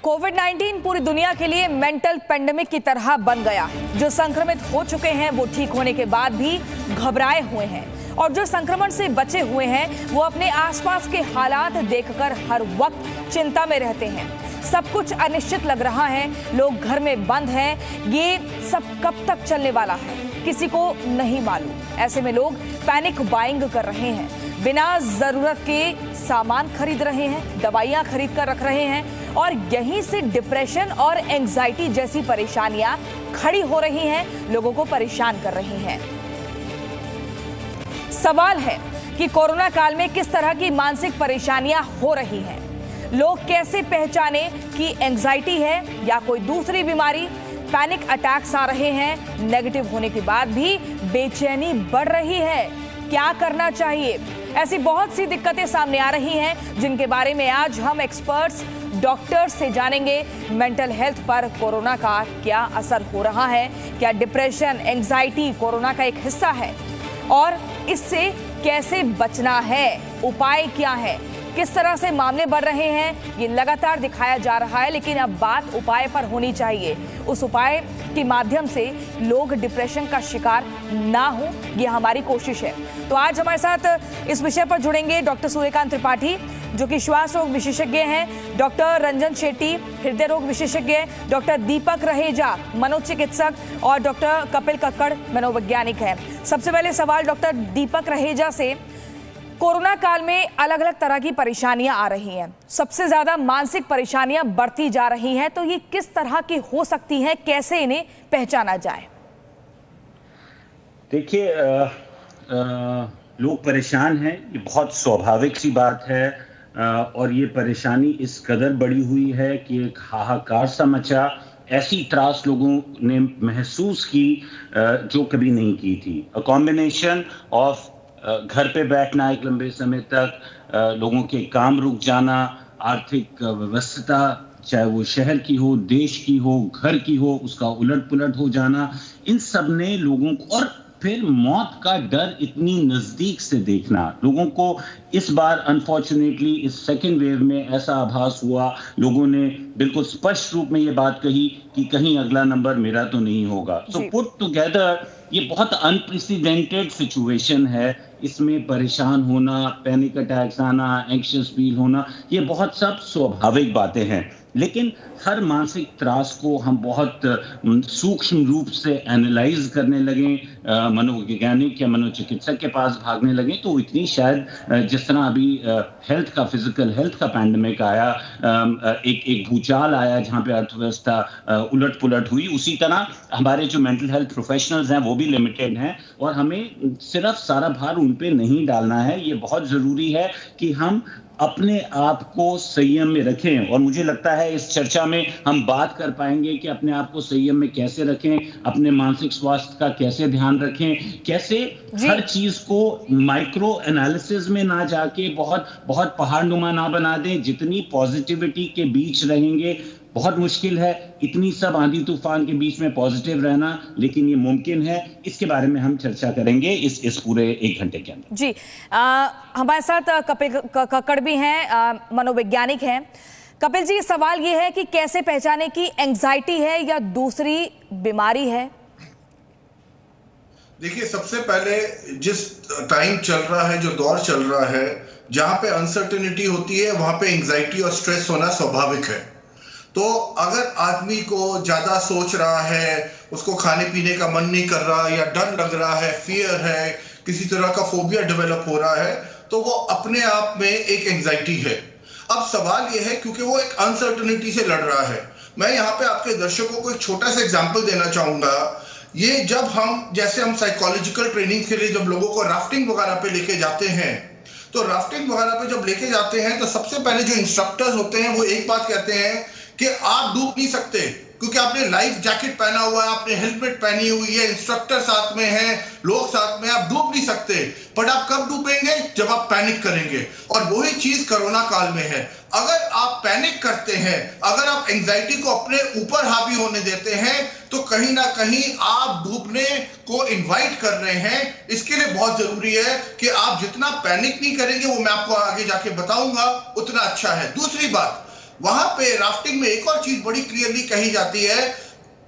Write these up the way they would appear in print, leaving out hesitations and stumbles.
कोविड-19 पूरी दुनिया के लिए मेंटल पेंडेमिक की तरह बन गया है। जो संक्रमित हो चुके हैं वो ठीक होने के बाद भी घबराए हुए हैं और जो संक्रमण से बचे हुए हैं वो अपने आसपास के हालात देखकर हर वक्त चिंता में रहते हैं। सब कुछ अनिश्चित लग रहा है, लोग घर में बंद हैं, ये सब कब तक चलने वाला है किसी को नहीं मालूम। ऐसे में लोग पैनिक बाइंग कर रहे हैं, बिना जरूरत के सामान खरीद रहे हैं, दवाइयां खरीद कर रख रहे हैं और यहीं से डिप्रेशन और एंजाइटी जैसी परेशानियां खड़ी हो रही हैं, लोगों को परेशान कर रही हैं। सवाल है कि कोरोना काल में किस तरह की मानसिक परेशानियां हो रही हैं, लोग कैसे पहचाने कि एंजाइटी है या कोई दूसरी बीमारी। पैनिक अटैक्स आ रहे हैं, नेगेटिव होने के बाद भी बेचैनी बढ़ रही है, क्या करना चाहिए। ऐसी बहुत सी दिक्कतें सामने आ रही हैं जिनके बारे में आज हम एक्सपर्ट्स डॉक्टर्स से जानेंगे। मेंटल हेल्थ पर कोरोना का क्या असर हो रहा है, क्या डिप्रेशन एंजाइटी कोरोना का एक हिस्सा है और इससे कैसे बचना है, उपाय क्या है, किस तरह से मामले बढ़ रहे हैं, ये लगातार दिखाया जा रहा है। लेकिन अब बात उपाय पर होनी चाहिए, उस उपाय के माध्यम से लोग डिप्रेशन का शिकार ना हो, ये हमारी कोशिश है। तो आज हमारे साथ इस विषय पर जुड़ेंगे डॉक्टर सूर्यकांत त्रिपाठी जो कि श्वास रोग विशेषज्ञ हैं, डॉक्टर रंजन शेट्टी हृदय रोग विशेषज्ञ, डॉक्टर दीपक रहेजा मनोचिकित्सक और डॉक्टर कपिल कक्कड़ मनोवैज्ञानिक हैं। सबसे पहले सवाल डॉक्टर दीपक रहेजा से, कोरोना काल में अलग अलग तरह की परेशानियां आ रही हैं, सबसे ज्यादा मानसिक परेशानियां बढ़ती जा रही हैं, तो ये किस तरह की हो सकती हैं, कैसे इन्हें पहचाना जाए? देखिए, लोग परेशान हैं, ये बहुत स्वाभाविक सी बात है और ये परेशानी इस कदर बढ़ी हुई है कि एक हाहाकार सा मचा, ऐसी त्रास लोगों ने महसूस की जो कभी नहीं की थी। अ कॉम्बिनेशन ऑफ घर पे बैठना एक लंबे समय तक, लोगों के काम रुक जाना, आर्थिक व्यवस्था चाहे वो शहर की हो, देश की हो, घर की हो, उसका उलट पुलट हो जाना, इन सब ने लोगों को, और फिर मौत का डर इतनी नजदीक से देखना, लोगों को इस बार अनफॉर्चुनेटली इस सेकेंड वेव में ऐसा आभास हुआ, लोगों ने बिल्कुल स्पष्ट रूप में ये बात कही कि कहीं अगला नंबर मेरा तो नहीं होगा। तो पुट टुगेदर ये बहुत अनप्रेसिडेंटेड सिचुएशन है, इसमें परेशान होना, पैनिक अटैक्स आना, एंग्शियस फील होना, ये बहुत सब स्वाभाविक बातें हैं। लेकिन हर मानसिक त्रास को हम बहुत सूक्ष्म रूप से एनालाइज करने लगे, मनोवैज्ञानिक या मनोचिकित्सक के पास भागने लगे, तो इतनी शायद जिस तरह अभी हेल्थ का, फिजिकल हेल्थ का पैंडेमिक आया, एक भूचाल आया जहाँ पे अर्थव्यवस्था उलट पुलट हुई, उसी तरह हमारे जो मेंटल हेल्थ प्रोफेशनल्स हैं वो भी लिमिटेड हैं और हमें सिर्फ सारा भार उन पे नहीं डालना है। ये बहुत ज़रूरी है कि हम अपने आप को संयम में रखें और मुझे लगता है इस चर्चा में हम बात कर पाएंगे कि अपने आप को संयम में कैसे रखें, अपने मानसिक स्वास्थ्य का कैसे ध्यान रखें, कैसे हर चीज को माइक्रो एनालिसिस में ना जाके बहुत पहाड़नुमा ना बना दें। जितनी पॉजिटिविटी के बीच रहेंगे, बहुत मुश्किल है इतनी सब आंधी तूफान के बीच में पॉजिटिव रहना, लेकिन ये मुमकिन है। इसके बारे में हम चर्चा करेंगे इस पूरे 1 घंटे के अंदर। जी, हमारे साथ कपिल कक्कड़ भी हैं, मनोवैज्ञानिक हैं। कपिल जी, सवाल ये है कि कैसे पहचाने कि एंजाइटी है या दूसरी बीमारी है? देखिए, सबसे पहले जिस टाइम चल रहा है, जो दौर चल रहा है, जहां पे अनसर्टेनिटी होती है वहां पे एंजाइटी और स्ट्रेस होना स्वाभाविक है। तो अगर आदमी को ज्यादा सोच रहा है, उसको खाने पीने का मन नहीं कर रहा या डर लग रहा है, फियर है, किसी तरह का फोबिया डेवलप हो रहा है, तो वो अपने आप में एक एंजाइटी है। अब सवाल ये है, क्योंकि वो एक अनसर्टेनिटी से लड़ रहा है। मैं यहाँ पे आपके दर्शकों को एक छोटा सा एग्जाम्पल देना चाहूंगा। ये जब जैसे हम साइकोलॉजिकल ट्रेनिंग के लिए जब लोगों को राफ्टिंग वगैरह पे लेके जाते हैं, तो राफ्टिंग वगैरह पे जब लेके जाते हैं तो सबसे पहले जो इंस्ट्रक्टर्स होते हैं वो एक बात कहते हैं कि आप डूब नहीं सकते, क्योंकि आपने लाइफ जैकेट पहना हुआ है, आपने हेलमेट पहनी हुई है, इंस्ट्रक्टर साथ में है, लोग साथ में, आप डूब नहीं सकते। पर आप कब डूबेंगे? जब आप पैनिक करेंगे। और वही चीज कोरोना काल में है। अगर आप पैनिक करते हैं, अगर आप एंजाइटी को अपने ऊपर हावी होने देते हैं, तो कहीं ना कहीं आप डूबने को इनवाइट कर रहे हैं। इसके लिए बहुत जरूरी है कि आप जितना पैनिक नहीं करेंगे, वो मैं आपको आगे जाके बताऊंगा, उतना अच्छा है। दूसरी बात, वहां पे राफ्टिंग में एक और चीज बड़ी क्लियरली कही जाती है,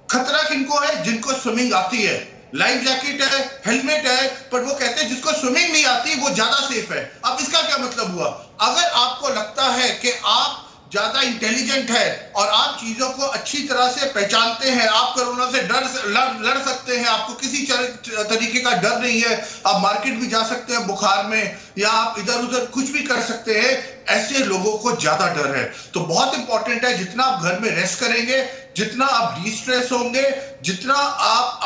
खतरा किनको है? जिनको स्विमिंग आती है, लाइफ जैकेट है, हेलमेट है, पर वो कहते हैं जिसको स्विमिंग नहीं आती वो ज्यादा सेफ है। अब इसका क्या मतलब हुआ? अगर आपको लगता है कि आप ज्यादा इंटेलिजेंट है और आप चीजों को अच्छी तरह से पहचानते हैं, आप कोरोना से लड़ सकते हैं, आपको किसी तरीके का डर नहीं है, आप मार्केट भी जा सकते हैं बुखार में, या आप इधर उधर कुछ भी कर सकते हैं, ऐसे लोगों को ज्यादा डर है। तो बहुत इंपॉर्टेंट है, जितना आप घर में रेस्ट करेंगे, जितना आप डिस्ट्रेस होंगे, जितना आप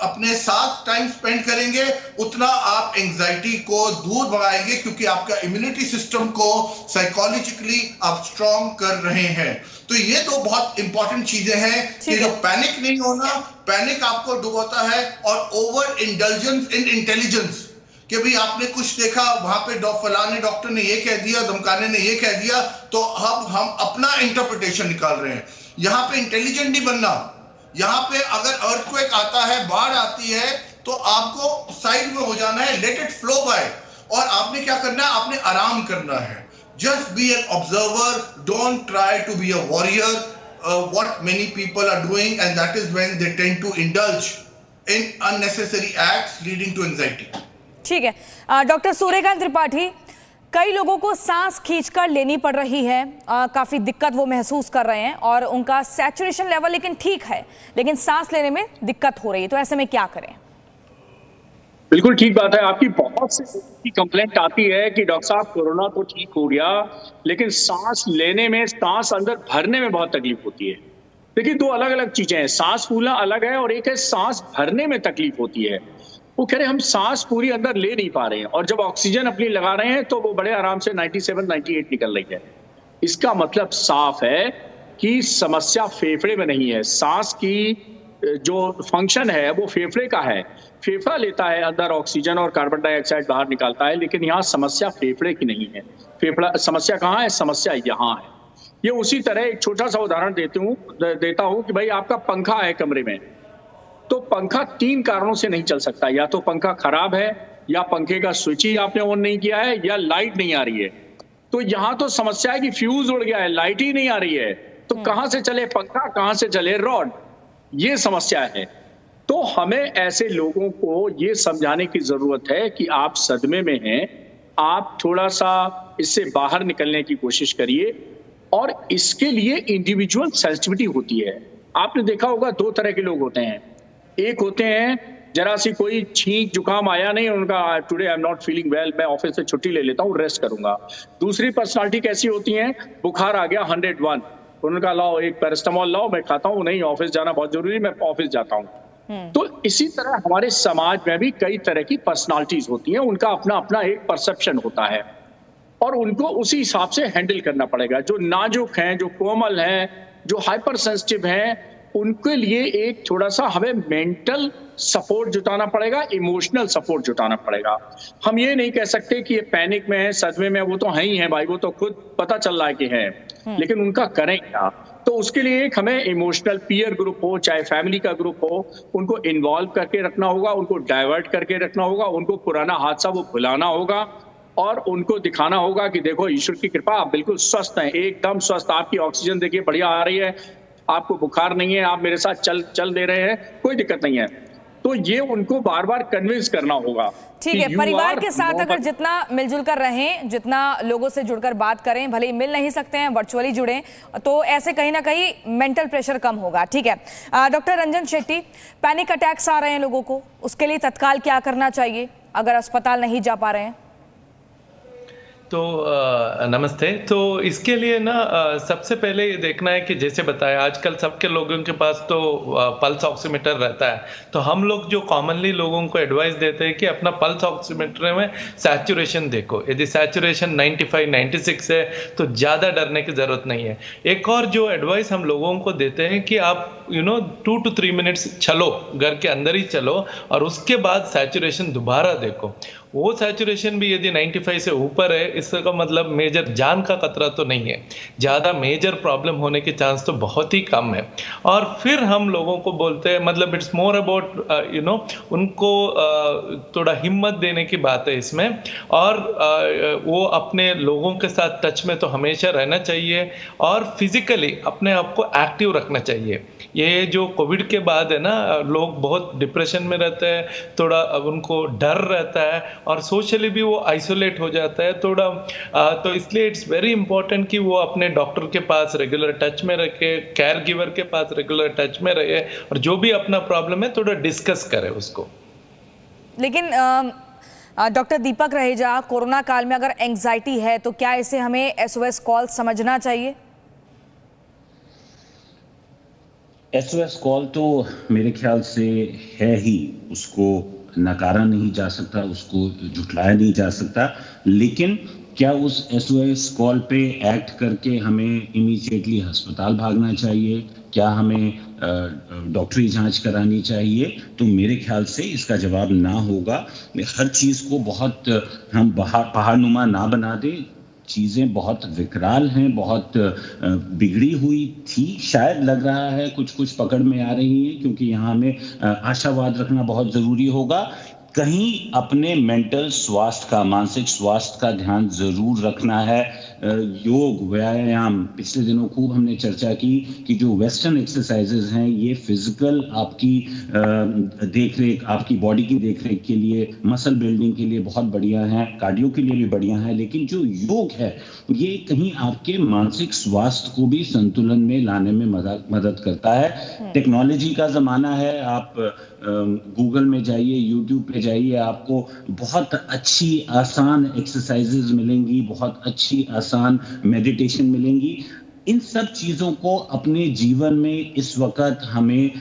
अपने साथ टाइम स्पेंड करेंगे, उतना आप एंजाइटी को दूर भगाएंगे, क्योंकि आपका इम्यूनिटी सिस्टम को साइकोलॉजिकली आप स्ट्रॉन्ग कर रहे हैं। तो ये दो बहुत इंपॉर्टेंट चीजें हैं कि जो पैनिक नहीं होना, पैनिक आपको डुबोता है, और ओवर इंडल्जेंस इन इंटेलिजेंस, कि भाई आपने कुछ देखा, वहां पे फलाने डॉक्टर ने ये कह दिया, धमकाने ने ये कह दिया, तो अब हम अपना इंटरप्रिटेशन निकाल रहे हैं। यहां पे इंटेलिजेंट नहीं बनना। यहां पे अगर अर्थक्वेक आता है, बाढ़ आती है, तो आपको साइड में हो जाना है, लेट इट फ्लो बाय, और आपने क्या करना है? आपने आराम करना है। Just be an observer, don't try to be a warrior, what many people are doing, and that is when they tend to indulge in unnecessary acts leading to anxiety. ठीक है डॉक्टर सूर्यकांत त्रिपाठी, कई लोगों को सांस खींचकर लेनी पड़ रही है, काफी दिक्कत वो महसूस कर रहे हैं, और उनका सैचुरेशन लेवल लेकिन ठीक है, लेकिन सांस लेने में दिक्कत हो रही है, तो ऐसे में क्या करें? बिल्कुल ठीक बात है। आपकी बहुत सी कंप्लेंट आती है कि डॉक्टर साहब कोरोना तो ठीक हो गया, लेकिन सांस लेने में, सांस अंदर भरने में बहुत तकलीफ होती है। देखिए, दो अलग अलग चीजें हैं, सांस फूलना अलग है और एक है सांस भरने में तकलीफ होती है। वो कह रहे हम सांस पूरी अंदर ले नहीं पा रहे हैं, और जब ऑक्सीजन अपनी लगा रहे हैं तो वो बड़े आराम से 97-98 निकल रही है। इसका मतलब साफ है कि समस्या फेफड़े में नहीं है। सांस की जो फंक्शन है वो फेफड़े का है, फेफड़ा लेता है अंदर ऑक्सीजन और कार्बन डाइऑक्साइड बाहर निकालता है, लेकिन यहाँ समस्या फेफड़े की नहीं है। फेफड़ा समस्या कहाँ है? समस्या यहाँ है। ये उसी तरह एक छोटा सा उदाहरण देता हूँ कि भाई आपका पंखा है कमरे में, तो पंखा 3 कारणों से नहीं चल सकता। या तो पंखा खराब है, या पंखे का स्विच ही आपने ऑन नहीं किया है, या लाइट नहीं आ रही है। तो यहाँ तो समस्या है कि फ्यूज उड़ गया है, लाइट ही नहीं आ रही है, तो कहां से चले पंखा, कहां से चले रॉड? ये समस्या है। तो हमें ऐसे लोगों को ये समझाने की जरूरत है कि आप सदमे में हैं, आप थोड़ा सा इससे बाहर निकलने की कोशिश करिए, और इसके लिए इंडिविजुअल सेंसिटिविटी होती है। आपने देखा होगा 2 तरह के लोग होते हैं। एक होते हैं जरा सी कोई छींक जुकाम आया नहीं, उनका today I am not feeling well, मैं ऑफिस से छुट्टी ले लेता हूँ, रेस्ट करूंगा। दूसरी पर्सनालिटी कैसी होती है? बुखार आ गया 101, उनका लाओ एक पैरास्टामोल लाओ, मैं खाता हूँ, नहीं ऑफिस जाना बहुत जरूरी, मैं ऑफिस जाता हूँ। तो इसी तरह हमारे समाज में भी कई तरह की पर्सनालिटीज होती हैं, उनका अपना अपना एक परसेप्शन होता है, और उनको उसी हिसाब से हैंडल करना पड़ेगा। जो नाजुक हैं, जो कोमल हैं, जो हाइपर सेंसिटिव हैं, उनके लिए एक थोड़ा सा हमें मेंटल सपोर्ट जुटाना पड़ेगा, इमोशनल सपोर्ट जुटाना पड़ेगा। हम ये नहीं कह सकते कि ये पैनिक में है, सदमे में, वो तो है ही है भाई, वो तो खुद पता चल रहा है कि है, लेकिन उनका करें क्या? तो उसके लिए एक हमें इमोशनल पीयर ग्रुप हो, चाहे फैमिली का ग्रुप हो, उनको इन्वॉल्व करके रखना होगा, उनको डाइवर्ट करके रखना होगा, उनको पुराना हादसा वो भुलाना होगा, और उनको दिखाना होगा कि देखो ईश्वर की कृपा, आप बिल्कुल स्वस्थ हैं, एकदम स्वस्थ, आपकी ऑक्सीजन देखिए बढ़िया आ रही है, आपको बुखार नहीं है, आप मेरे साथ चल दे रहे हैं, कोई दिक्कत नहीं है। तो ये उनको बार बार कन्विंस करना होगा। ठीक है, परिवार के साथ अगर जितना मिलजुल कर रहें, जितना लोगों से जुड़कर बात करें, भले ही मिल नहीं सकते हैं, वर्चुअली जुड़ें, तो ऐसे कहीं ना कहीं मेंटल प्रेशर कम होगा। ठीक है doctor Ranjan Shetty, panic attacks आ रहे हैं लोगों को, उसके लिए तत्काल क्या करना चाहिए अगर अस्पताल नहीं जा पा रहे हैं? तो नमस्ते। तो इसके लिए ना सबसे पहले ये देखना है कि जैसे बताया आजकल सबके लोगों के पास तो पल्स ऑक्सीमीटर रहता है, तो हम लोग जो कॉमनली लोगों को एडवाइस देते हैं कि अपना पल्स ऑक्सीमीटर में सैचुरेशन देखो, यदि सैचुरेशन 95-96 है तो ज़्यादा डरने की ज़रूरत नहीं है। एक और जो एडवाइस हम लोगों को देते हैं कि आप 2 to 3 मिनट्स चलो, घर के अंदर ही चलो, और उसके बाद सैचुरेशन दोबारा देखो, वो सैचुरेशन भी यदि 95 से ऊपर है, इसका मतलब मेजर जान का खतरा तो नहीं है, ज़्यादा मेजर प्रॉब्लम होने के चांस तो बहुत ही कम है। और फिर हम लोगों को बोलते हैं, मतलब इट्स मोर अबाउट उनको थोड़ा हिम्मत देने की बात है इसमें, और वो अपने लोगों के साथ टच में तो हमेशा रहना चाहिए और फिजिकली अपने आप को एक्टिव रखना चाहिए। ये जो कोविड के बाद है ना, लोग बहुत डिप्रेशन में रहते हैं, थोड़ा उनको डर रहता है और सोशली भी वो आइसोलेट हो जाता है थोड़ा, तो इसलिए इट्स वेरी इंपॉर्टेंट कि वो अपने डॉक्टर के पास रेगुलर टच में रखे, केयर गिवर के पास रेगुलर टच में रहे और जो भी अपना प्रॉब्लम है थोड़ा डिस्कस करे उसको। लेकिन डॉक्टर दीपक रहेजा, कोरोना काल में अगर एंग्जाइटी है तो क्या इसे हमें SOS कॉल समझना चाहिए? SOS कॉल तो मेरे ख्याल से है ही, उसको नकारा नहीं जा सकता, उसको झुठलाया नहीं जा सकता, लेकिन क्या उस SOS कॉल पे एक्ट करके हमें इमीडिएटली अस्पताल भागना चाहिए? क्या हमें डॉक्टरी जांच करानी चाहिए? तो मेरे ख्याल से इसका जवाब ना होगा। हर चीज़ को बहुत हम पहाड़नुमा ना बना दें। चीज़ें बहुत विकराल हैं, बहुत बिगड़ी हुई थी, शायद लग रहा है कुछ पकड़ में आ रही हैं, क्योंकि यहाँ हमें आशावाद रखना बहुत ज़रूरी होगा। कहीं अपने मेंटल स्वास्थ्य का, मानसिक स्वास्थ्य का ध्यान ज़रूर रखना है। योग, व्यायाम, पिछले दिनों खूब हमने चर्चा की कि जो वेस्टर्न एक्सरसाइजेज हैं ये फिजिकल आपकी देखरेख, आपकी बॉडी की देखरेख के लिए, मसल बिल्डिंग के लिए बहुत बढ़िया है, कार्डियो के लिए भी बढ़िया है, लेकिन जो योग है ये कहीं आपके मानसिक स्वास्थ्य को भी संतुलन में लाने में मदद करता है। टेक्नोलॉजी का ज़माना है, आप गूगल में जाइए, यूट्यूब पे जाइए, आपको बहुत अच्छी आसान एक्सरसाइजेज मिलेंगी, बहुत अच्छी आसान मेडिटेशन मिलेंगी। इन सब चीज़ों को अपने जीवन में इस वक्त हमें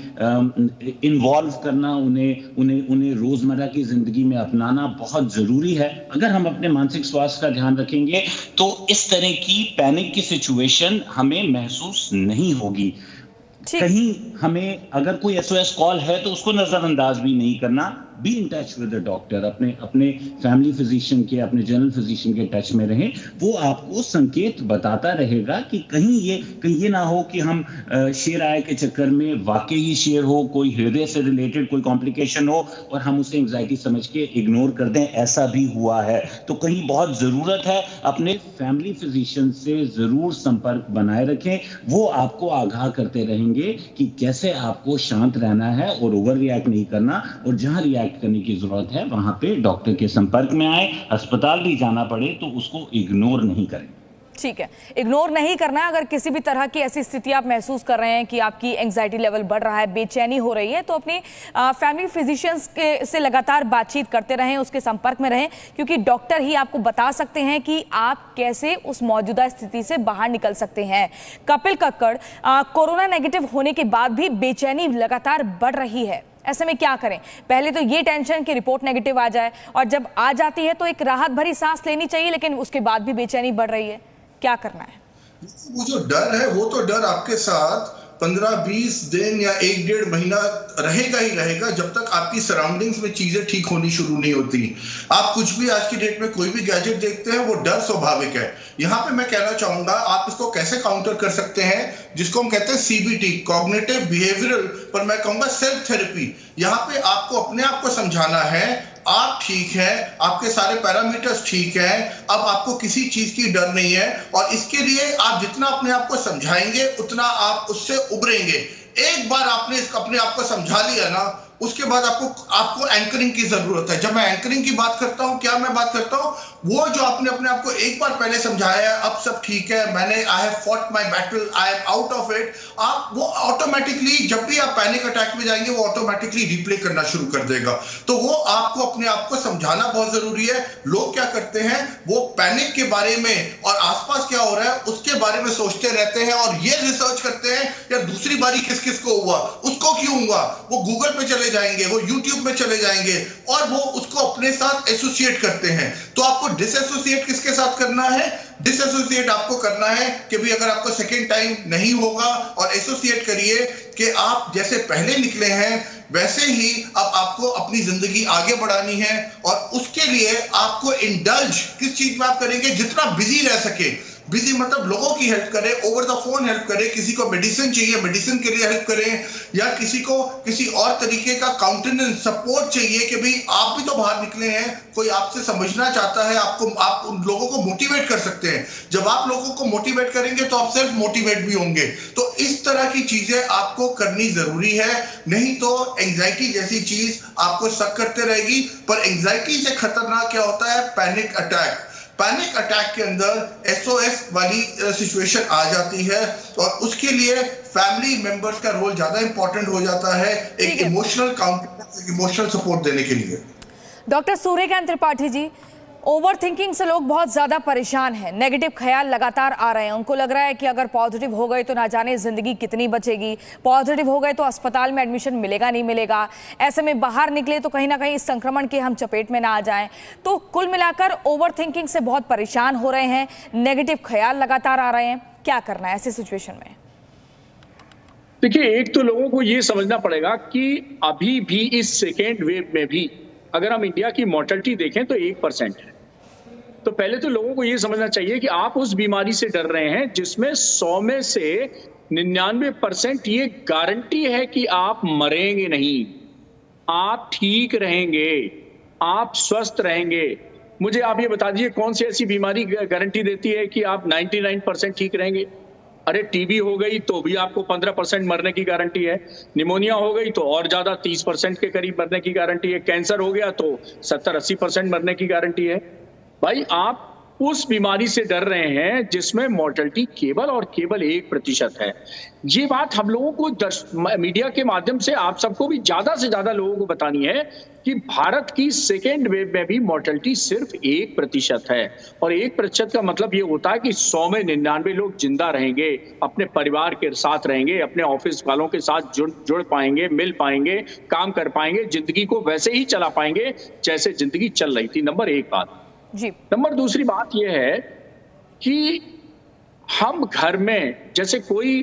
इन्वॉल्व करना, उन्हें रोज़मर्रा की ज़िंदगी में अपनाना बहुत ज़रूरी है। अगर हम अपने मानसिक स्वास्थ्य का ध्यान रखेंगे तो इस तरह की पैनिक की सिचुएशन हमें महसूस नहीं होगी। कहीं हमें अगर कोई SOS कॉल है तो उसको नजरअंदाज भी नहीं करना। Be in touch with the doctor, अपने फैमिली फिजिशियन के, अपने जनरल फिजिशियन के टच में रहें। वो आपको संकेत बताता रहेगा कि कहीं ये ना हो कि हम शेर आय के चक्कर में वाकई ही शेर हो, कोई हृदय से रिलेटेड कोई कॉम्प्लिकेशन हो और हम उसे एंग्जाइटी समझ के इग्नोर कर दें। ऐसा भी हुआ है तो कहीं बहुत ज़रूरत है अपने फैमिली फिजिशियन से ज़रूर संपर्क बनाए रखें। वो आपको आगाह करते रहेंगे कि कैसे आपको शांत रहना है और ओवर रिएक्ट नहीं करना, और जहां रिएक्ट करने की जरूरत है वहां पे डॉक्टर के संपर्क में आए। अस्पताल भी जाना पड़े तो उसको इग्नोर नहीं करें। ठीक है, इग्नोर नहीं करना है। अगर किसी भी तरह की ऐसी स्थिति आप महसूस कर रहे हैं कि आपकी एंग्जाइटी लेवल बढ़ रहा है, बेचैनी हो रही है, तो अपनी फैमिली फिजिशियंस से लगातार बातचीत करते रहें, उसके संपर्क में रहें, क्योंकि डॉक्टर ही आपको बता सकते हैं कि आप कैसे उस मौजूदा स्थिति से बाहर निकल सकते हैं। कपिल कक्कड़, कोरोना नेगेटिव होने के बाद भी बेचैनी लगातार बढ़ रही है, ऐसे में क्या करें? पहले तो ये टेंशन कि रिपोर्ट नेगेटिव आ जाए, और जब आ जाती है तो एक राहत भरी सांस लेनी चाहिए, लेकिन उसके बाद भी बेचैनी बढ़ रही है, क्या करना है? वो जो डर है वो तो डर आपके साथ 15-20 दिन या 1-1.5 महीना रहेगा ही रहेगा, जब तक आपकी सराउंडिंग्स में चीजें ठीक होनी शुरू नहीं होती। आप कुछ भी आज की डेट में कोई भी गैजेट देखते हैं, वो डर स्वाभाविक है। यहाँ पे मैं कहना चाहूंगा आप इसको कैसे काउंटर कर सकते हैं, जिसको हम कहते हैं CBT, कॉग्निटिव बिहेवियरल, पर मैं कहूंगा सेल्फ थेरेपी। यहाँ पे आपको अपने आप को समझाना है आप ठीक हैं, आपके सारे पैरामीटर्स ठीक हैं, अब आपको किसी चीज की डर नहीं है, और इसके लिए आप जितना अपने आप को समझाएंगे उतना आप उससे उभरेंगे। एक बार आपने अपने आप को समझा लिया ना, उसके बाद आपको एंकरिंग की जरूरत है। जब मैं एंकरिंग की बात करता हूं, क्या मैं बात करता हूं, वो जो आपने अपने आप को एक बार पहले समझाया है, अब सब ठीक है, मैंने I have fought my battle, I am out of it, आप वो ऑटोमेटिकली जब भी आप पैनिक अटैक में जाएंगे वो ऑटोमेटिकली रिप्ले करना शुरू कर देगा। तो वो आपको अपने आप को समझाना बहुत जरूरी है। लोग क्या करते हैं, वो पैनिक के बारे में और आसपास क्या हो रहा है उसके बारे में सोचते रहते हैं और ये रिसर्च करते हैं यार दूसरी बारी किस किस को हुआ, उसको क्यों हुआ, वो गूगल पे चले जाएंगे, वो यूट्यूब में चले जाएंगे और वो उसको अपने साथ एसोसिएट करते हैं। तो आपको डिसएसोसिएट किसके साथ करना है? डिसएसोसिएट आपको करना है कि भी अगर आपको सेकेंड टाइम नहीं होगा, और एसोसिएट करिए कि आप जैसे पहले निकले हैं वैसे ही अब आपको अपनी जिंदगी आगे बढ़ानी है, और उसके लिए आपको इंडल्ज किस चीज में आप करेंगे, जितना बिजी रह सके। बिजी मतलब लोगों की हेल्प करें, ओवर द फोन हेल्प करें, किसी को मेडिसिन चाहिए मेडिसिन के लिए हेल्प करें, या किसी को किसी और तरीके का काउंटेनेंस सपोर्ट चाहिए कि भाई आप भी तो बाहर निकले हैं, कोई आपसे समझना चाहता है, आप उन लोगों को मोटिवेट कर सकते हैं। जब आप लोगों को मोटिवेट करेंगे तो आप सेल्फ मोटिवेट भी होंगे। तो इस तरह की चीजें आपको करनी जरूरी है, नहीं तो एंजाइटी जैसी चीज आपको शक करते रहेगी। पर एंजाइटी से खतरनाक क्या होता है, पैनिक अटैक। पैनिक अटैक के अंदर SOS वाली सिचुएशन आ जाती है, और उसके लिए फैमिली मेंबर्स का रोल ज्यादा इंपॉर्टेंट हो जाता है, एक इमोशनल काउंटर, इमोशनल सपोर्ट देने के लिए। Doctor Suryakant Tripathi ji, over thinking से लोग बहुत ज्यादा परेशान हैं, नेगेटिव ख्याल लगातार आ रहे हैं, उनको लग रहा है कि अगर पॉजिटिव हो गए तो ना जाने जिंदगी कितनी बचेगी, पॉजिटिव हो गए तो अस्पताल में एडमिशन मिलेगा नहीं मिलेगा, ऐसे में बाहर निकले तो कहीं ना कहीं इस संक्रमण के हम चपेट में ना आ जाएं। तो कुल मिलाकर ओवर थिंकिंग से बहुत परेशान हो रहे हैं, नेगेटिव ख्याल लगातार आ रहे हैं, क्या करना है ऐसी सिचुएशन में? देखिए, एक तो लोगों को ये समझना पड़ेगा कि अभी भी इस सेकेंड वेव में भी अगर हम इंडिया की मॉर्टेलिटी देखें तो 1% है। तो पहले तो लोगों को ये समझना चाहिए कि आप उस बीमारी से डर रहे हैं जिसमें 100 में से 99% ये गारंटी है कि आप मरेंगे नहीं, आप ठीक रहेंगे, आप स्वस्थ रहेंगे। मुझे आप ये बता दीजिए कौन सी ऐसी बीमारी गारंटी देती है कि आप 99% ठीक रहेंगे? अरे टीबी हो गई तो भी आपको 15% मरने की गारंटी है, निमोनिया हो गई तो और ज्यादा 30% के करीब मरने की गारंटी है, कैंसर हो गया तो 70-80% मरने की गारंटी है। भाई आप उस बीमारी से डर रहे हैं जिसमें मॉर्टेलिटी केवल और केवल 1% है। ये बात हम लोगों को मीडिया के माध्यम से आप सबको भी ज्यादा से ज्यादा लोगों को बतानी है कि भारत की सेकेंड वेव में भी मॉर्टेलिटी सिर्फ 1% है, और 1% का मतलब ये होता है कि 100 में 99 लोग जिंदा रहेंगे, अपने परिवार के साथ रहेंगे, अपने ऑफिस वालों के साथ जुड़ पाएंगे, मिल पाएंगे, काम कर पाएंगे, जिंदगी को वैसे ही चला पाएंगे जैसे जिंदगी चल रही थी। नंबर 1 बात जी। नंबर दूसरी बात यह है कि हम घर में जैसे कोई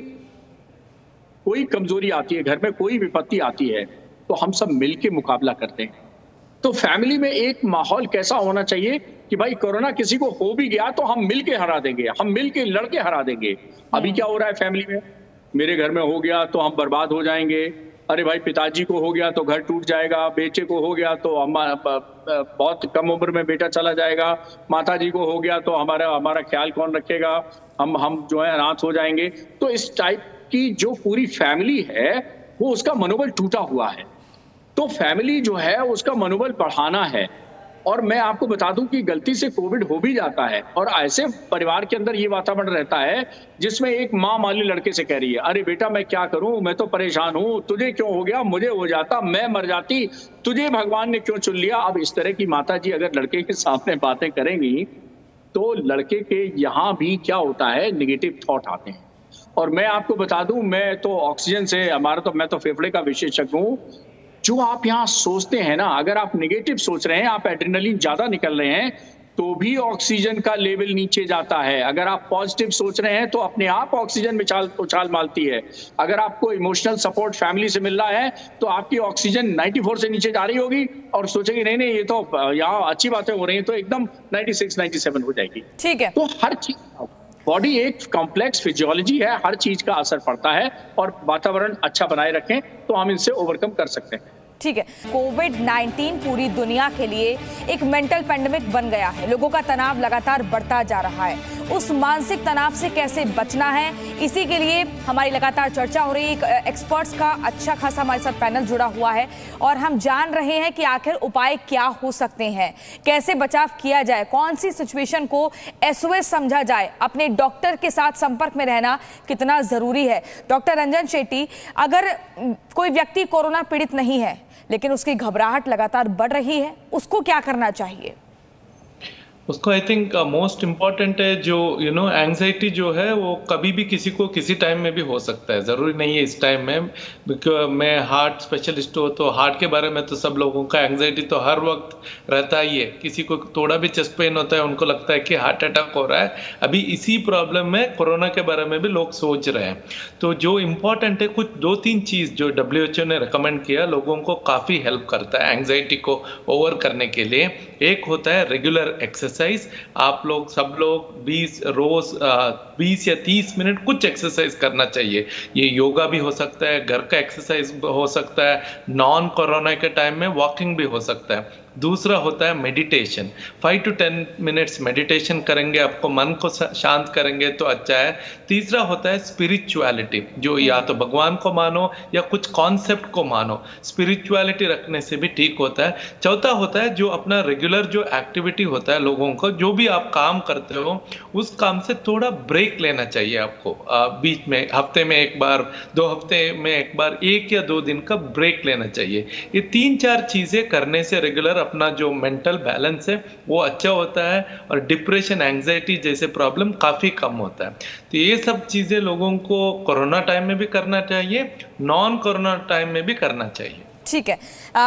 कमजोरी आती है, घर में कोई विपत्ति आती है तो हम सब मिलके मुकाबला करते हैं। तो फैमिली में एक माहौल कैसा होना चाहिए कि भाई कोरोना किसी को हो भी गया तो हम मिलके हरा देंगे, हम मिलके लड़के हरा देंगे। अभी क्या हो रहा है फैमिली में, मेरे घर में हो गया तो हम बर्बाद हो जाएंगे, अरे भाई पिताजी को हो गया तो घर टूट जाएगा, बेटे को हो गया तो बहुत कम उम्र में बेटा चला जाएगा, माताजी को हो गया तो हमारा ख्याल कौन रखेगा, हम जो है अनाथ हो जाएंगे। तो इस टाइप की जो पूरी फैमिली है वो उसका मनोबल टूटा हुआ है। तो फैमिली जो है उसका मनोबल बढ़ाना है। और मैं आपको बता दूं कि गलती से कोविड हो भी जाता है और ऐसे परिवार के अंदर ये वातावरण रहता है जिसमें एक माँ माली लड़के से कह रही है, अरे बेटा मैं क्या करूं, मैं तो परेशान हूं, तुझे क्यों हो गया, मुझे हो जाता, मैं मर जाती, तुझे भगवान ने क्यों चुन लिया। अब इस तरह की माता जी अगर लड़के के सामने बातें करेंगी तो लड़के के यहाँ भी क्या होता है, निगेटिव थॉट आते हैं। और मैं आपको बता दूं, मैं तो ऑक्सीजन से मैं तो फेफड़े का विशेषज्ञ हूं। जो आप यहाँ सोचते हैं ना, अगर आप नेगेटिव सोच रहे हैं, आप एड्रेनलिन ज्यादा निकल रहे हैं तो भी ऑक्सीजन का लेवल नीचे जाता है। अगर आप पॉजिटिव सोच रहे हैं तो अपने आप ऑक्सीजन में उछाल मारती है। अगर आपको इमोशनल सपोर्ट फैमिली से मिल रहा है तो आपकी ऑक्सीजन 94 से नीचे जा रही होगी और सोचेंगे नहीं ये तो यहाँ अच्छी बातें हो रही हैं, तो एकदम 96-97 हो जाएगी। ठीक है। तो हर चीज, बॉडी एक कॉम्प्लेक्स फिजियोलॉजी है, हर चीज का असर पड़ता है, और वातावरण अच्छा बनाए रखें तो हम इनसे ओवरकम कर सकते हैं। ठीक है। कोविड-19 पूरी दुनिया के लिए एक मेंटल पैंडेमिक बन गया है। लोगों का तनाव लगातार बढ़ता जा रहा है। उस मानसिक तनाव से कैसे बचना है, इसी के लिए हमारी लगातार चर्चा हो रही है। एक्सपर्ट्स का अच्छा खासा हमारे साथ पैनल जुड़ा हुआ है और हम जान रहे हैं कि आखिर उपाय क्या हो सकते हैं, कैसे बचाव किया जाए, कौन सी सिचुएशन को SOS समझा जाए, अपने डॉक्टर के साथ संपर्क में रहना कितना जरूरी है। डॉक्टर रंजन शेट्टी, अगर कोई व्यक्ति कोरोना पीड़ित नहीं है लेकिन उसकी घबराहट लगातार बढ़ रही है, उसको क्या करना चाहिए? उसको आई थिंक मोस्ट इम्पॉर्टेंट है जो एंग्जाइटी जो है वो कभी भी किसी को किसी टाइम में भी हो सकता है, ज़रूरी नहीं है इस टाइम में। मैं हार्ट स्पेशलिस्ट हूँ तो हार्ट के बारे में तो सब लोगों का एंग्जाइटी तो हर वक्त रहता ही है। किसी को थोड़ा भी चेस्ट पेन होता है उनको लगता है कि हार्ट अटैक हो रहा है। अभी इसी प्रॉब्लम में कोरोना के बारे में भी लोग सोच रहे हैं। तो जो इम्पोर्टेंट है, कुछ 2-3 चीज़ जो WHO ने रिकमेंड किया लोगों को काफ़ी हेल्प करता है एंग्जाइटी को ओवर करने के लिए। एक होता है रेगुलर एक्सरसाइज। आप लोग सब लोग 20 या 30 मिनट कुछ एक्सरसाइज करना चाहिए। ये योगा भी हो सकता है, घर का एक्सरसाइज हो सकता है, नॉन कोरोना के टाइम में वॉकिंग भी हो सकता है। दूसरा होता है मेडिटेशन। 5 to 10 मिनट्स मेडिटेशन करेंगे, आपको मन को शांत करेंगे तो अच्छा है। तीसरा होता है स्पिरिचुअलिटी, जो या तो भगवान को मानो या कुछ कॉन्सेप्ट को मानो, स्पिरिचुअलिटी रखने से भी ठीक होता है। चौथा होता है जो अपना रेगुलर जो एक्टिविटी होता है लोगों को, जो भी आप काम करते हो उस काम से थोड़ा ब्रेक लेना चाहिए आपको। बीच में हफ्ते में एक बार, 2 हफ्ते में एक बार 1 या 2 दिन का ब्रेक लेना चाहिए। ये 3-4 चीजें करने से रेगुलर अपना जो मेंटल बैलेंस है वो अच्छा होता है और डिप्रेशन, एंग्जाइटी जैसे प्रॉब्लम काफी कम होता है। तो ये सब चीजें लोगों को कोरोना टाइम में भी करना चाहिए, नॉन कोरोना टाइम में भी करना चाहिए। ठीक है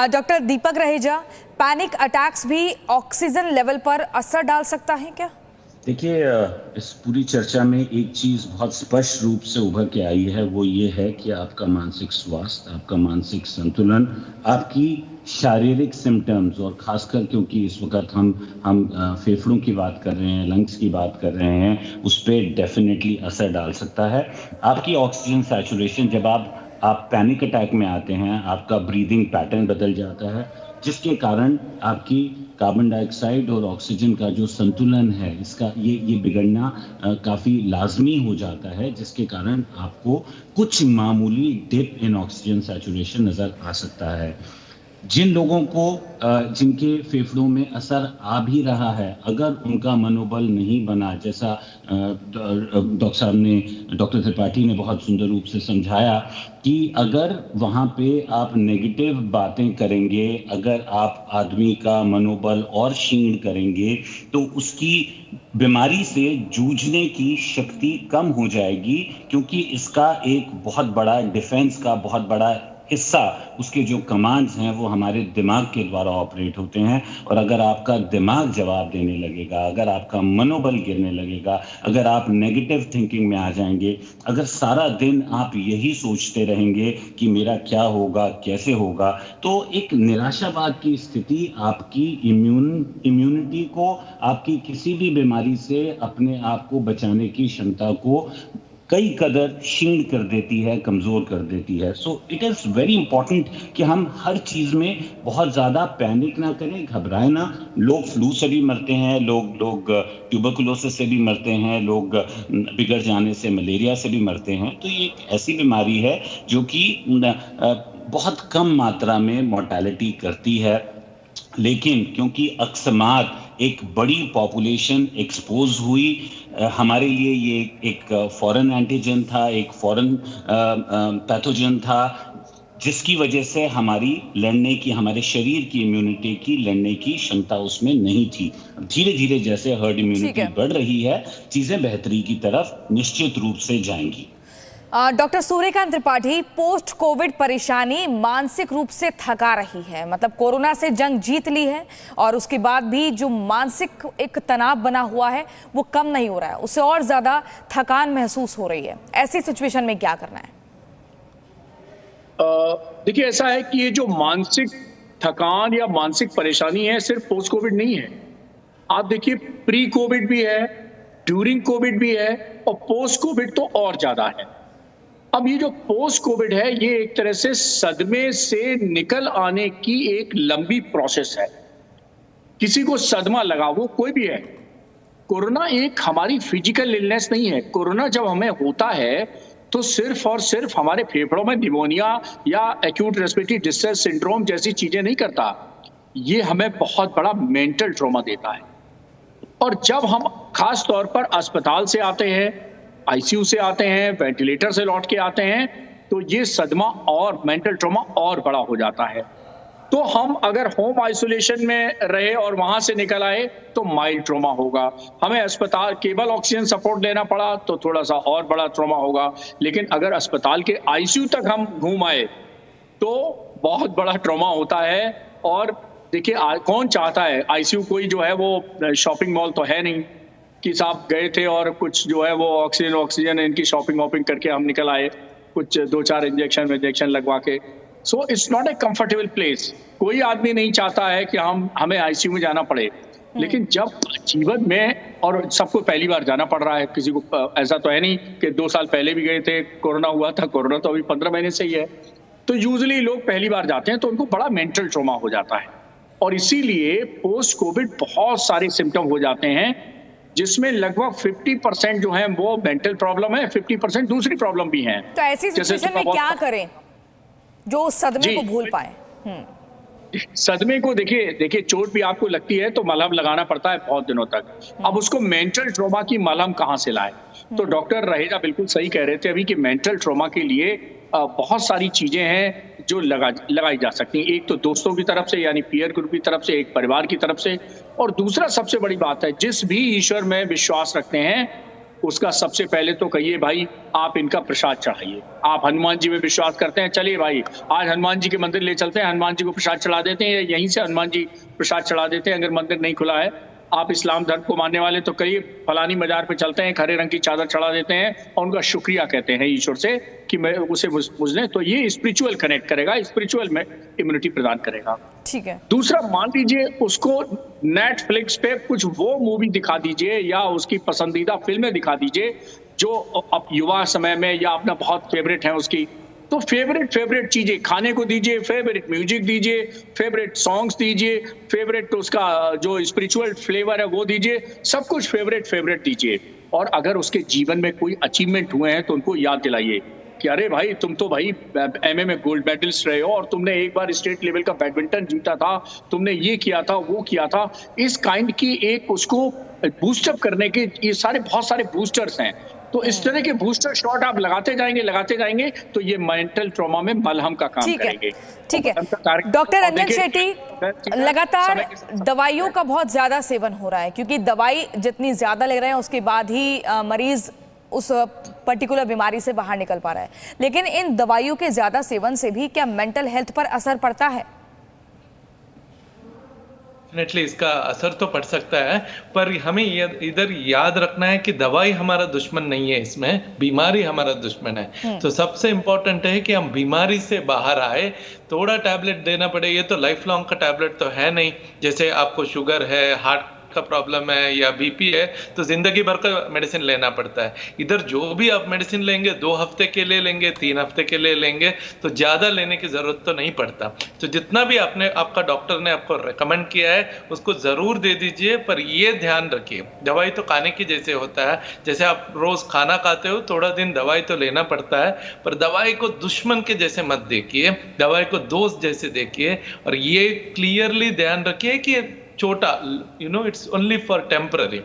डॉक्टर दीपक रहेजा, पैनिक अटैक्स भी ऑक्सीजन लेवल पर असर डाल सकता है क्या? देखिए, इस पूरी चर्चा में एक चीज़ बहुत स्पष्ट रूप से उभर के आई है, वो ये है कि आपका मानसिक स्वास्थ्य, आपका मानसिक संतुलन, आपकी शारीरिक सिम्टम्स, और खासकर क्योंकि इस वक्त हम फेफड़ों की बात कर रहे हैं, लंग्स की बात कर रहे हैं, उस पर डेफिनेटली असर डाल सकता है। आपकी ऑक्सीजन सैचुरेशन, जब आप पैनिक अटैक में आते हैं, आपका ब्रीदिंग पैटर्न बदल जाता है, जिसके कारण आपकी कार्बन डाइऑक्साइड और ऑक्सीजन का जो संतुलन है इसका ये बिगड़ना काफ़ी लाजमी हो जाता है, जिसके कारण आपको कुछ मामूली डिप इन ऑक्सीजन सैचुरेशन नज़र आ सकता है। जिन लोगों को जिनके फेफड़ों में असर आ भी रहा है, अगर उनका मनोबल नहीं बना, जैसा डॉक्टर त्रिपाठी ने बहुत सुंदर रूप से समझाया कि अगर वहाँ पे आप नेगेटिव बातें करेंगे, अगर आप आदमी का मनोबल और क्षीण करेंगे तो उसकी बीमारी से जूझने की शक्ति कम हो जाएगी, क्योंकि इसका एक बहुत बड़ा डिफेंस का बहुत बड़ा हिस्सा, उसके जो कमांड्स हैं वो हमारे दिमाग के द्वारा ऑपरेट होते हैं। और अगर आपका दिमाग जवाब देने लगेगा, अगर आपका मनोबल गिरने लगेगा, अगर आप नेगेटिव थिंकिंग में आ जाएंगे, अगर सारा दिन आप यही सोचते रहेंगे कि मेरा क्या होगा, कैसे होगा, तो एक निराशावाद की स्थिति आपकी इम्यूनिटी को, आपकी किसी भी बीमारी से अपने आप को बचाने की क्षमता को कई कदर क्षीण कर देती है, कमज़ोर कर देती है। So it is very important कि हम हर चीज़ में बहुत ज़्यादा पैनिक ना करें, घबराएं ना। लोग फ्लू से भी मरते हैं, लोग ट्यूबरकुलोसिस से भी मरते हैं, लोग बिगड़ जाने से, मलेरिया से भी मरते हैं। तो ये एक ऐसी बीमारी है जो कि बहुत कम मात्रा में मोर्टेलिटी करती है, लेकिन क्योंकि अकस्मात एक बड़ी पॉपुलेशन एक्सपोज हुई, हमारे लिए ये एक फॉरेन एंटीजन था, एक फॉरेन पैथोजन था, जिसकी वजह से हमारी लड़ने की, हमारे शरीर की इम्यूनिटी की लड़ने की क्षमता उसमें नहीं थी। धीरे धीरे जैसे हर्ड इम्यूनिटी बढ़ रही है, चीज़ें बेहतरी की तरफ निश्चित रूप से जाएंगी। Doctor Suryakant Tripathi, post Covid परेशानी मानसिक रूप से थका रही है, मतलब कोरोना से जंग जीत ली है और उसके बाद भी जो मानसिक एक तनाव बना हुआ है वो कम नहीं हो रहा है, उससे और ज्यादा थकान महसूस हो रही है। ऐसी सिचुएशन में क्या करना है? देखिए, ऐसा है कि ये जो मानसिक थकान या मानसिक परेशानी है सिर्फ पोस्ट कोविड नहीं है। आप देखिए, प्री कोविड भी है, ड्यूरिंग कोविड भी है और पोस्ट कोविड तो और ज्यादा है। अब ये जो पोस्ट कोविड है, ये एक तरह से सदमे से निकल आने की एक लंबी प्रोसेस है। किसी को सदमा लगा, वो कोई भी है। कोरोना एक हमारी फिजिकल इलनेस नहीं है। कोरोना जब हमें होता है तो सिर्फ और सिर्फ हमारे फेफड़ों में निमोनिया या एक्यूट रेस्पिरेटरी डिस्ट्रेस सिंड्रोम जैसी चीजें नहीं करता, ये हमें बहुत बड़ा मेंटल ट्रॉमा देता है। और जब हम खास तौर पर अस्पताल से आते हैं, आईसीयू से आते हैं, वेंटिलेटर से लौट के आते हैं, तो ये सदमा और मेंटल ट्रॉमा और बड़ा हो जाता है। तो हम अगर होम आइसोलेशन में रहे और वहां से निकल आए तो माइल्ड ट्रॉमा होगा। हमें अस्पताल केवल ऑक्सीजन सपोर्ट लेना पड़ा तो थोड़ा सा और बड़ा ट्रॉमा होगा। लेकिन अगर अस्पताल के आईसीयू तक हम घूम आए तो बहुत बड़ा ट्रॉमा होता है। और देखिए कौन चाहता है आईसीयू, कोई जो है वो शॉपिंग मॉल तो है नहीं कि साहब गए थे और कुछ जो है वो ऑक्सीजन इनकी शॉपिंग वॉपिंग करके हम निकल आए कुछ 2-4 इंजेक्शन लगवा के। So it's not a comfortable place. कोई आदमी नहीं चाहता है कि हमें आईसीयू में जाना पड़े। लेकिन जब जीवन में, और सबको पहली बार जाना पड़ रहा है, किसी को ऐसा तो है नहीं कि 2 साल पहले भी गए थे, कोरोना हुआ था, कोरोना तो अभी 15 महीने से ही है। तो यूजुअली लोग पहली बार जाते हैं तो उनको बड़ा मेंटल ट्रॉमा हो जाता है और इसीलिए पोस्ट कोविड बहुत सारे सिम्टम हो जाते हैं जिसमें लगभग 50% जो है वो मेंटल प्रॉब्लम है, 50% दूसरी प्रॉब्लम भी है। तो ऐसी सिचुएशन में क्या करें जो उस सदमे को भूल पाए? सदमे को देखिए चोट भी आपको लगती है तो मलहम लगाना पड़ता है बहुत दिनों तक। अब उसको मेंटल ट्रॉमा की मलहम कहाँ से लाए? तो डॉक्टर रहेजा बिल्कुल सही कह रहे थे अभी कि मेंटल ट्रॉमा के लिए बहुत सारी चीजें हैं जो लगाई जा सकती हैं। एक तो दोस्तों की तरफ से यानी पीयर ग्रुप की तरफ से, एक परिवार की तरफ से, और दूसरा सबसे बड़ी बात है जिस भी ईश्वर में विश्वास रखते हैं उसका सबसे पहले तो कहिए भाई आप इनका प्रसाद चढ़ाइए। आप हनुमान जी में विश्वास करते हैं, चलिए भाई आज हनुमान जी के मंदिर ले चलते हैं, हनुमान जी को प्रसाद चढ़ा देते हैं, यहीं से हनुमान जी प्रसाद चढ़ा देते हैं। अगर मंदिर नहीं खुला है, आप इस्लाम धर्म को मानने वाले तो कहिए फलानी मजार पे चलते हैं, हरे रंग की चादर चढ़ा देते हैं और उनका शुक्रिया कहते हैं ईश्वर से कि मैं उसे बुझने। तो ये स्पिरिचुअल कनेक्ट करेगा, स्पिरिचुअल में इम्यूनिटी प्रदान करेगा। ठीक है। दूसरा, मान लीजिए उसको नेटफ्लिक्स पे कुछ वो मूवी दिखा दीजिए या उसकी पसंदीदा फिल्में दिखा दीजिए जो अब युवा समय में या अपना बहुत फेवरेट है उसकी। तो फेवरेट चीजें खाने को दीजिए, फेवरेट म्यूजिक दीजिए, फेवरेट सॉन्ग्स दीजिए, फेवरेट उसका जो स्पिरिचुअल फ्लेवर है वो दीजिए, सब कुछ फेवरेट दीजिए। और अगर उसके जीवन में कोई अचीवमेंट हुए हैं तो उनको याद दिलाइए कि अरे भाई तुम तो भाई एमए में गोल्ड मेडलिस्ट रहे हो और तुमने एक बार स्टेट लेवल का बैडमिंटन जीता था, तुमने ये किया था, वो किया था। इस काइंड की एक उसको बूस्टअप करने के ये बहुत सारे बूस्टर्स हैं। तो इस तरह के बूस्टर शॉट आप लगाते जाएंगे तो ये मेंटल ट्रॉमा में मलहम का काम करेंगे। ठीक है। डॉक्टर रंजन शेट्टी, लगातार दवाइयों का बहुत ज्यादा सेवन हो रहा है क्योंकि दवाई जितनी ज्यादा ले रहे हैं उसके बाद ही मरीज उस पर्टिकुलर बीमारी से बाहर निकल पा रहा है। लेकिन इन दवाइयों के ज्यादा सेवन से भी क्या मेंटल हेल्थ पर असर पड़ता है? डेफिनेटली इसका असर तो पड़ सकता है, पर हमें इधर याद रखना है कि दवाई हमारा दुश्मन नहीं है, इसमें बीमारी हमारा दुश्मन है। तो सबसे इम्पोर्टेंट है कि हम बीमारी से बाहर आए। थोड़ा टैबलेट देना पड़े, ये तो लाइफ लॉन्ग का टैबलेट तो है नहीं। जैसे आपको शुगर है, हार्ट का प्रॉब्लम है या बीपी है तो जिंदगी भर का मेडिसिन लेना पड़ता है। इधर जो भी आप मेडिसिन लेंगे 2 हफ्ते के लिए लेंगे, 3 हफ्ते के लिए लेंगे, तो ज्यादा लेने की जरूरत तो नहीं पड़ता। तो जितना भी आपका डॉक्टर ने आपको रेकमेंड किया है उसको जरूर दे दीजिए। पर ये ध्यान रखिए, दवाई तो खाने की जैसे होता है, जैसे आप रोज खाना खाते हो थोड़ा दिन दवाई तो लेना पड़ता है, पर दवाई को दुश्मन के जैसे मत देखिए, दवाई को दोस्त जैसे देखिए। और ये क्लियरली ध्यान रखिए कि छोटा इट्स ओनली फॉर टेम्पररी।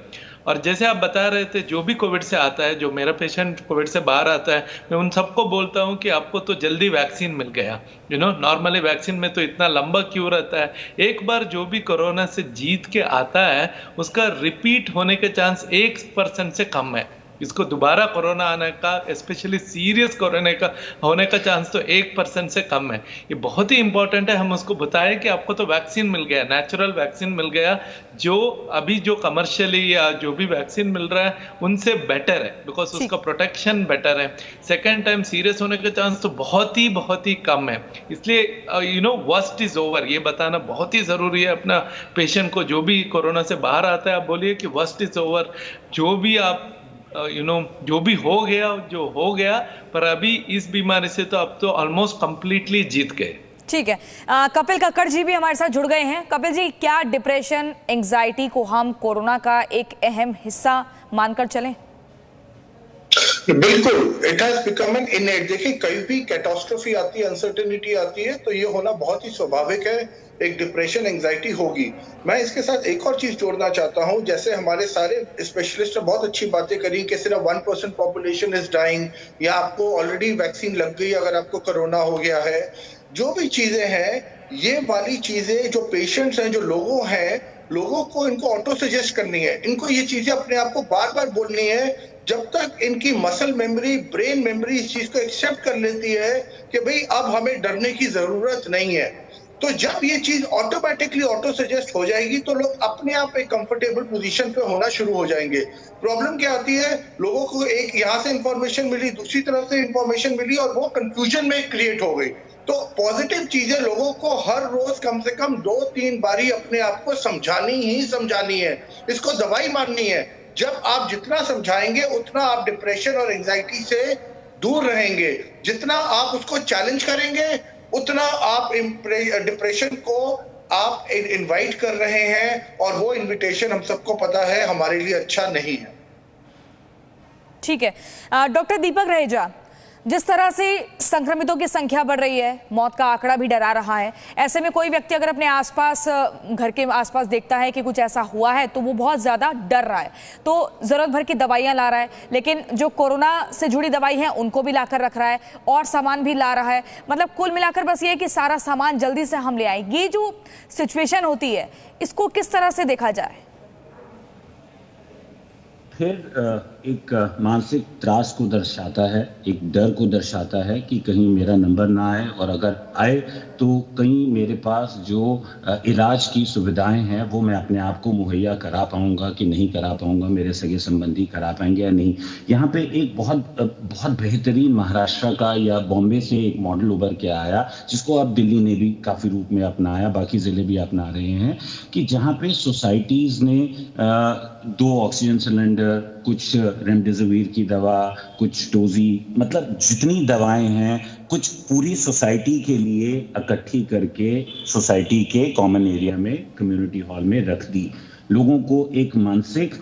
और जैसे आप बता रहे थे जो भी कोविड से आता है, जो मेरा पेशेंट कोविड से बाहर आता है, मैं उन सबको बोलता हूं कि आपको तो जल्दी वैक्सीन मिल गया। नॉर्मली वैक्सीन में तो इतना लंबा क्यों रहता है? एक बार जो भी कोरोना से जीत के आता है उसका रिपीट होने के चांस 1% से कम है। इसको दोबारा कोरोना आने का, स्पेशली सीरियस कोरोना का होने का चांस तो 1% से कम है। ये बहुत ही इंपॉर्टेंट है हम उसको बताएं कि आपको तो वैक्सीन मिल गया, नेचुरल वैक्सीन मिल गया, जो अभी जो कमर्शियली या जो भी वैक्सीन मिल रहा है उनसे बेटर है, बिकॉज उसका प्रोटेक्शन बेटर है। सेकेंड टाइम सीरियस होने के चांस तो बहुत ही कम है। इसलिए वर्स्ट इज ओवर, ये बताना बहुत ही जरूरी है अपना पेशेंट को। जो भी कोरोना से बाहर आता है आप बोलिए कि वर्स्ट इज ओवर, जो भी आप जो भी हो गया, पर अभी इस बीमारी से तो अब तो ऑलमोस्ट कंप्लीटली जीत गए। ठीक है। कपिल कक्कड़ जी भी हमारे साथ जुड़ गए हैं। कपिल जी, क्या डिप्रेशन, एंजाइटी को हम कोरोना का एक अहम हिस्सा मानकर चलें? बिल्कुल, इट हैज बिकम एन इनेट। देखिए, कहीं भी कैटास्ट्रोफी आती है, अनसर्टेनिटी आती है, तो ये होना बहुत ही स्वाभाविक है। एक डिप्रेशन, एंजाइटी होगी। मैं इसके साथ एक और चीज जोड़ना चाहता हूं, जैसे हमारे सारे स्पेशलिस्ट ने बहुत अच्छी बातें करी कि सिर्फ 1% पॉपुलेशन इज डाइंग, या आपको ऑलरेडी वैक्सीन लग गई अगर आपको कोरोना हो गया है। जो भी चीजें हैं, ये वाली चीजें जो पेशेंट्स हैं, जो लोगों को इनको ऑटो सजेस्ट करनी है। इनको ये चीजें अपने आप को बार बार बोलनी है, जब तक इनकी मसल मेमोरी, ब्रेन मेमोरी इस चीज को एक्सेप्ट कर लेती है कि भाई अब हमें डरने की जरूरत नहीं है। तो जब ये चीज ऑटोमेटिकली ऑटो सजेस्ट हो जाएगी, तो लोग अपने आप एक कंफर्टेबल पोजीशन पे होना शुरू हो जाएंगे। प्रॉब्लम क्या आती है, लोगों को एक यहाँ से इंफॉर्मेशन मिली, दूसरी तरफ से इंफॉर्मेशन मिली, और वो कंफ्यूजन में क्रिएट हो गई। तो पॉजिटिव चीजें लोगों को हर रोज कम से कम 2-3 बारी अपने आप को समझानी है। इसको दवाई माननी है। जब आप जितना समझाएंगे, उतना आप डिप्रेशन और एंजाइटी से दूर रहेंगे। जितना आप उसको चैलेंज करेंगे, उतना आप डिप्रेशन को आप इनवाइट कर रहे हैं, और वो इनविटेशन हम सबको पता है हमारे लिए अच्छा नहीं है। ठीक है, डॉक्टर दीपक रहेजा, जिस तरह से संक्रमितों की संख्या बढ़ रही है, मौत का आंकड़ा भी डरा रहा है, ऐसे में कोई व्यक्ति अगर अपने आसपास, घर के आसपास देखता है कि कुछ ऐसा हुआ है, तो वो बहुत ज़्यादा डर रहा है, तो ज़रूरत भर की दवाइयाँ ला रहा है, लेकिन जो कोरोना से जुड़ी दवाई हैं उनको भी लाकर रख रहा है, और सामान भी ला रहा है। मतलब कुल मिलाकर बस ये है कि सारा सामान जल्दी से हम ले आए। ये जो सिचुएशन होती है, इसको किस तरह से देखा जाए? फिर एक मानसिक त्रास को दर्शाता है, एक डर को दर्शाता है कि कहीं मेरा नंबर ना आए, और अगर आए तो कहीं मेरे पास जो इलाज की सुविधाएं हैं वो मैं अपने आप को मुहैया करा पाऊंगा कि नहीं करा पाऊंगा, मेरे सगे संबंधी करा पाएंगे या नहीं। यहाँ पे एक बहुत बेहतरीन महाराष्ट्र का या बॉम्बे से एक मॉडल उभर के आया, जिसको अब दिल्ली ने भी काफ़ी रूप में अपनाया, बाकी ज़िले भी अपना रहे हैं, कि जहाँ पे सोसाइटीज़ ने 2 ऑक्सीजन सिलेंडर, कुछ रेमडेसिविर की दवा, कुछ डोजी, मतलब जितनी दवाएं हैं, कुछ पूरी सोसाइटी के लिए इकट्ठी करके सोसाइटी के कॉमन एरिया में, कम्युनिटी हॉल में रख दी। लोगों को एक मानसिक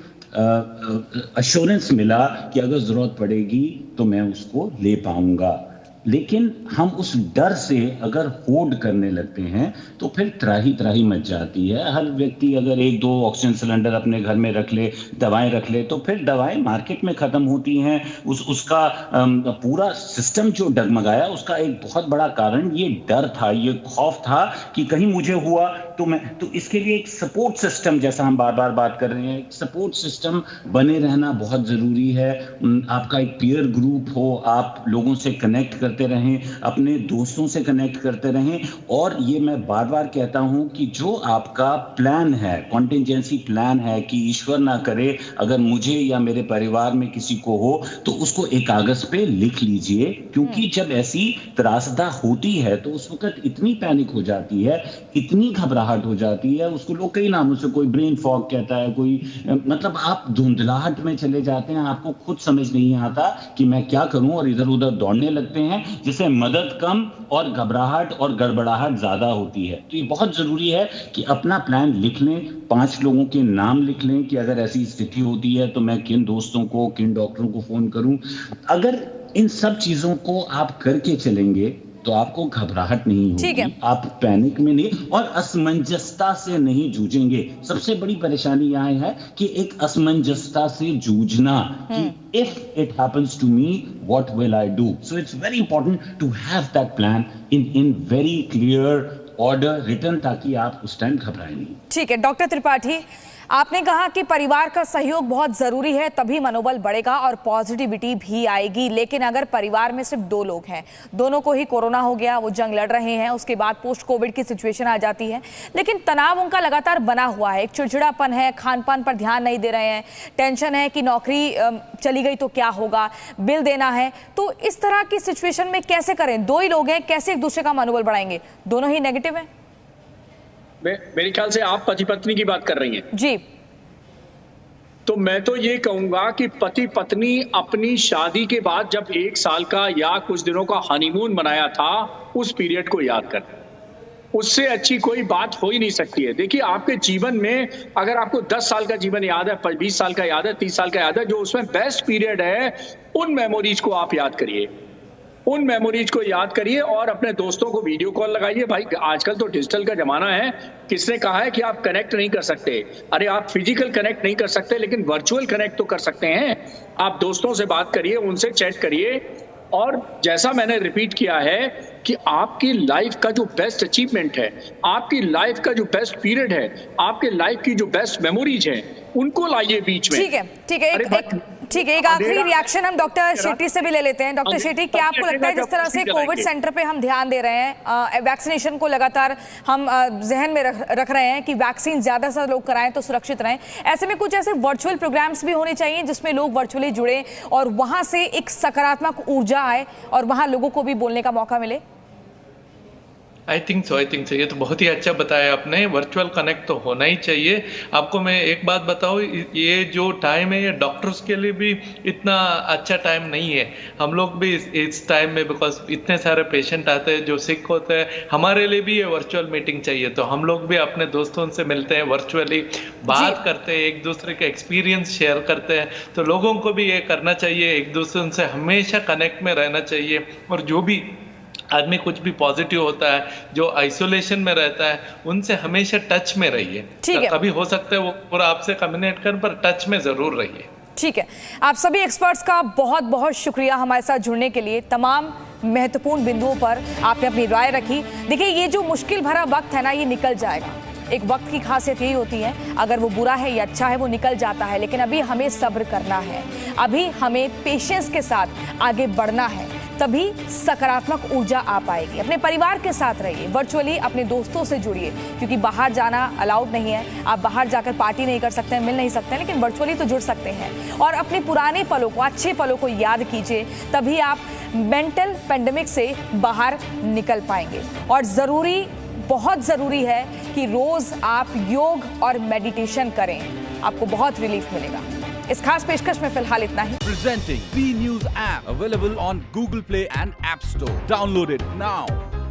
अश्योरेंस मिला कि अगर जरूरत पड़ेगी तो मैं उसको ले पाऊंगा। लेकिन हम उस डर से अगर होल्ड करने लगते हैं तो फिर त्राही मच जाती है। हर व्यक्ति अगर 1-2 ऑक्सीजन सिलेंडर अपने घर में रख ले, दवाएं रख ले, तो फिर दवाएं मार्केट में ख़त्म होती हैं। उसका पूरा सिस्टम जो डगमगाया, उसका एक बहुत बड़ा कारण ये डर था, ये खौफ था कि कहीं मुझे हुआ तो इसके लिए एक सपोर्ट सिस्टम, जैसा हम बार बार बात कर रहे हैं, एक सपोर्ट सिस्टम बने रहना बहुत ज़रूरी है। आपका एक पीयर ग्रुप हो, आप लोगों से कनेक्ट करते रहें, अपने दोस्तों से कनेक्ट करते रहें। और ये मैं बार बार कहता हूं कि जो आपका प्लान है, कॉन्टिजेंसी प्लान है, कि ईश्वर ना करे अगर मुझे या मेरे परिवार में किसी को हो, तो उसको एक कागज पे लिख लीजिए। क्योंकि जब ऐसी त्रासदा होती है तो उस वक्त इतनी पैनिक हो जाती है, इतनी घबराहट हो जाती है, उसको लोग कई नामों से, कोई ब्रेन फॉग कहता है, कोई मतलब आप धुंधलाहट में चले जाते हैं, आपको खुद समझ नहीं आता कि मैं क्या करूं, और इधर उधर दौड़ने लगते हैं, जिससे मदद कम और घबराहट और गड़बड़ाहट ज्यादा होती है। तो ये बहुत जरूरी है कि अपना प्लान लिख लें, 5 लोगों के नाम लिख लें कि अगर ऐसी स्थिति होती है तो मैं किन दोस्तों को, किन डॉक्टरों को फोन करूं। अगर इन सब चीजों को आप करके चलेंगे तो आपको घबराहट नहीं होगी, आप पैनिक में नहीं और असमंजसता से नहीं जूझेंगे। सबसे बड़ी परेशानी यहाँ है कि एक असमंजसता से जूझना कि if it happens to me, what will I do? So it's very important to have that plan in very clear order written, ताकि आप उस टाइम घबराएं नहीं। ठीक है डॉक्टर त्रिपाठी, आपने कहा कि परिवार का सहयोग बहुत जरूरी है, तभी मनोबल बढ़ेगा और पॉजिटिविटी भी आएगी। लेकिन अगर परिवार में सिर्फ 2 लोग हैं, दोनों को ही कोरोना हो गया, वो जंग लड़ रहे हैं, उसके बाद पोस्ट कोविड की सिचुएशन आ जाती है, लेकिन तनाव उनका लगातार बना हुआ है, एक चिड़चिड़ापन है, खान पान पर ध्यान नहीं दे रहे हैं, टेंशन है कि नौकरी चली गई तो क्या होगा, बिल देना है, तो इस तरह की सिचुएशन में कैसे करें? 2 ही लोग हैं, कैसे एक दूसरे का मनोबल बढ़ाएंगे? दोनों ही नेगेटिव हैं। मेरे ख्याल से आप पति पत्नी की बात कर रही हैं जी। तो मैं तो ये कहूंगा कि पति पत्नी अपनी शादी के बाद जब 1 साल का या कुछ दिनों का हनीमून मनाया था, उस पीरियड को याद करें। उससे अच्छी कोई बात हो ही नहीं सकती है। देखिए, आपके जीवन में अगर आपको 10 साल का जीवन याद है, 20 साल का याद है, 30 साल का याद है, जो उसमें बेस्ट पीरियड है, उन मेमोरीज को आप याद करिए, उन मेमोरीज को याद करिए और अपने दोस्तों को वीडियो कॉल लगाइए। भाई आजकल तो डिजिटल का जमाना है, किसने कहा है कि आप कनेक्ट नहीं कर सकते? अरे आप फिजिकल कनेक्ट नहीं कर सकते, लेकिन वर्चुअल कनेक्ट तो कर सकते हैं। आप दोस्तों से बात करिए, उनसे चैट करिए, और जैसा मैंने रिपीट किया है कि आपकी लाइफ का जो बेस्ट अचीवमेंट है, आपकी लाइफ का जो बेस्ट पीरियड है, आपके लाइफ की जो बेस्ट मेमोरीज है, उनको लाइए बीच में। ठीक है, एक आखिरी रिएक्शन हम डॉक्टर शेट्टी से भी ले लेते हैं। डॉक्टर शेट्टी, क्या आपको लगता है जिस तरह से कोविड सेंटर पे हम ध्यान दे रहे हैं, वैक्सीनेशन को लगातार हम जहन में रख रहे हैं कि वैक्सीन ज्यादा से ज्यादा लोग कराएं तो सुरक्षित रहें, ऐसे में कुछ ऐसे वर्चुअल प्रोग्राम्स भी होने चाहिए जिसमें लोग वर्चुअली जुड़े और वहां से एक सकारात्मक ऊर्जा आए और वहां लोगों को भी बोलने का मौका मिले? I think so. ये तो बहुत ही अच्छा बताया आपने। वर्चुअल कनेक्ट तो होना ही चाहिए। आपको मैं एक बात बताऊं, ये जो टाइम है ये डॉक्टर्स के लिए भी इतना अच्छा टाइम नहीं है। हम लोग भी इस टाइम में, बिकॉज इतने सारे पेशेंट आते हैं जो सिक होते हैं, हमारे लिए भी ये वर्चुअल मीटिंग चाहिए। तो हम लोग भी अपने दोस्तों से मिलते हैं, वर्चुअली बात करते हैं, एक दूसरे के एक्सपीरियंस शेयर करते हैं। तो लोगों को भी ये करना चाहिए, एक दूसरे से हमेशा कनेक्ट में रहना चाहिए। और जो भी आदमी कुछ भी पॉजिटिव होता है, जो आइसोलेशन में रहता है, उनसे हमेशा टच में रहिए। ठीक है, कभी हो सकता है वो पूरा आपसे कम्युनिकेट कर, पर टच में जरूर रहिए। ठीक है, आप सभी एक्सपर्ट्स का बहुत बहुत शुक्रिया हमारे साथ जुड़ने के लिए। तमाम महत्वपूर्ण बिंदुओं पर आपने अपनी राय रखी। देखिए, ये जो मुश्किल भरा वक्त है ना, ये निकल जाएगा। एक वक्त की खासियत यही होती है, अगर वो बुरा है या अच्छा है वो निकल जाता है, लेकिन अभी हमें सब्र करना है, अभी हमें पेशेंस के साथ आगे बढ़ना है, तभी सकारात्मक ऊर्जा आ पाएगी। अपने परिवार के साथ रहिए, वर्चुअली अपने दोस्तों से जुड़िए, क्योंकि बाहर जाना अलाउड नहीं है। आप बाहर जाकर पार्टी नहीं कर सकते हैं, मिल नहीं सकते हैं, लेकिन वर्चुअली तो जुड़ सकते हैं। और अपने पुराने पलों को, अच्छे पलों को याद कीजिए, तभी आप मेंटल पेंडेमिक से बाहर निकल पाएंगे। और बहुत ज़रूरी है कि रोज़ आप योग और मेडिटेशन करें, आपको बहुत रिलीफ मिलेगा। इस खास पेशकश में फिलहाल इतना ही। Presenting B News app available on Google Play and App Store. Download it now.